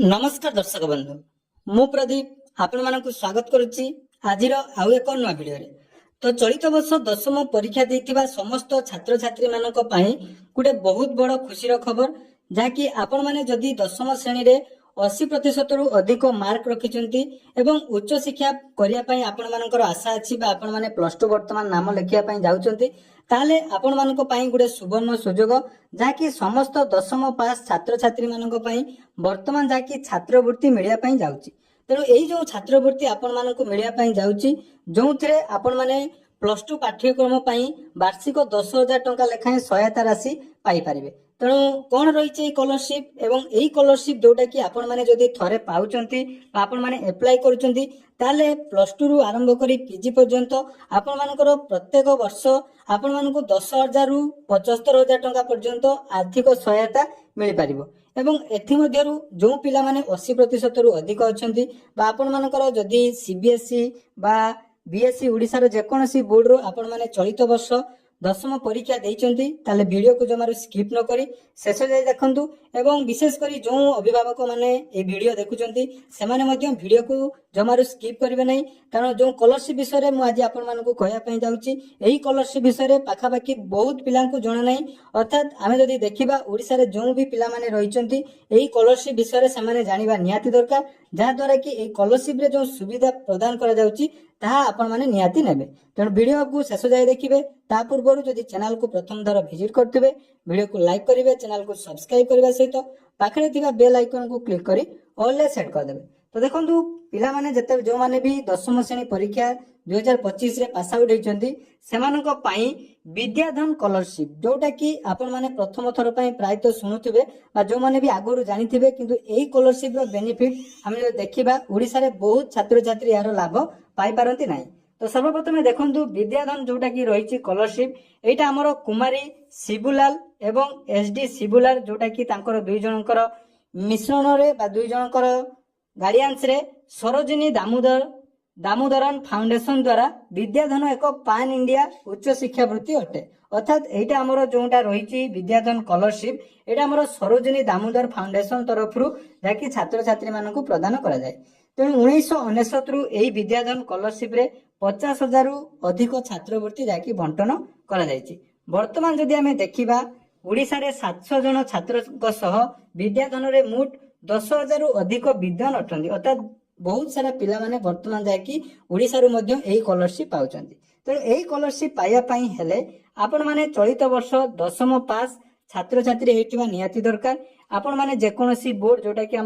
नमस्कार दर्शक बंधु मु प्रदीप आपण मानक स्वागत करुच्ची आज आउ एक नुआ भिडियो रे। तो चलित वर्ष दशम परीक्षा देथिबा समस्त छात्र छात्री मानक पई गुटे बहुत बड़ खुशीर खबर जहाँकि आपण माने जदि दशम श्रेणी रे 80% रु अधिक मार्क रखिचंती एवं उच्च शिक्षा करिया पई आपण मानकर आशा अछि बा आपण माने +2 वर्तमान नाम लेखिया पई जाउचंती ताले आपण मानक पई गुटे सुवर्ण सुजोग जहाँकि समस्त दशम पास छात्र छात्री मानक पई वर्तमान जहाँकि छात्रवृत्ति मिलिया पई जाउची। तेणु एई जो छात्रवृत्ति आपण मानक मिलिया पई जाउची जोंथरे आपण माने +2 पाठ्यक्रम पई वार्षिक 10,000 टंका लेखाएं सहायता राशि पाई परिबे। तेणु कौन रही स्कॉलरशिप एवं यही स्कॉलरशिप जोटा कि आपण माने जदि थरे पाउचंती आपण माने अप्लाई करूचंती ताले +2 रु आरंभ करी पीजी पर्यंत आपण मानकर प्रत्येक वर्ष आपण मानक 10,000 रु 75,000 टंका पर्यंत आर्थिक सहायता मिल पारिबो। एवं एथि मध्यरु जो पिला माने 80% रु अधिक अछंती बा आपण मानकर जदि सीबीएसई बा बीएसई ओडिसा रो जेकोनसी बोर्ड रो आपण माने चलित वर्ष दशम परीक्षा देइचंती ताले वीडियो को जमारू स्किप न करी शेष जाय देखंतु एवं विशेष करी जो अभिभावक माने ए वीडियो देखुचंती से माने मध्य वीडियो को जमारू स्किप करिवे नै कारण जो स्कॉलरशिप विषय रे मु आज आपण मानकु कहया पई जाउची एही स्कॉलरशिप विषय रे पाखा पाखी बहुत पिलां को जणा नै अर्थात आमे जदि देखिबा ओडिसा रे जो भी पिला माने रहिचंती एही स्कॉलरशिप विषय रे से माने जानिबा नियाती दरकार जहा द्वारा कि ए स्कॉलरशिप रे जो सुविधा प्रदान करा जाउची ताहा आपण माने नियाती नेबे। तेणु वीडियो को शेष जाय देखिबे ता पूर्व जदि चैनल को प्रथम थर विजिट करथिबे वीडियो को लाइक करिवे चैनल को सब्सक्राइब करबा सहित पाखरे थिबा बेल आइकन को क्लिक करी ऑल ले सेट कर देबे। तो देखंतु पिला माने जते जो माने भी दशम श्रेणी परीक्षा 2025 रे पास आउट होइचंती सेमानक पई विद्याधन स्कॉलरशिप जोटा कि आपण माने प्रथम थर पई प्रायत सुनुथिबे बा जो माने भी आगरु जानिथिबे किंतु एही स्कॉलरशिप रो बेनिफिट हम देखिबा ओडिसा रे बहुत छात्र छात्री यार लाभ पाई पारंती नाही। तो सर्वप्रथम देखंतु विद्याधन जोटा कि रही स्कॉलरशिप एटा हमर कुमारी शिबुलाल एवं एसडी शिबुलाल जोटा कि तांकर दुई जनकर मिश्रण रे बा दुई जनकर गार्डियंस रे सरोजिनी दामोदरन फाउंडेशन द्वारा विद्याधन एक पान इंडिया उच्च शिक्षा वृत्ति अटे। अर्थात एटा हमर जोटा रही विद्याधन स्कॉलरशिप एटा हमर सरोजिनी दामोदर फाउंडेशन तरफ जाकि छात्र छात्री मानकु प्रदान करा जाय। तेणु 1999 रु एही विद्याधन स्कॉलरशिप रे 50,000 रु अधिक छात्रवृत्ति जाकि बंटन करा जायछि। वर्तमान जदि हमें देखिबा ओडिसा रे 700 जन छात्रक सह विद्याधन रे मोट 10,000 रु अधिक विद्वान अटंती अर्थात बहुत सारा पिला माने वर्तमान जाकि ओडिसा रु मध्य एही स्कॉलरशिप पाउचंती। तेणु एही स्कॉलरशिप पाइया पई हेले आपण माने चलित वर्ष दशम पास छात्र छात्री हेतिबा नियाती दरकार आपण माने जेकोनसी बोर्ड जोटा कि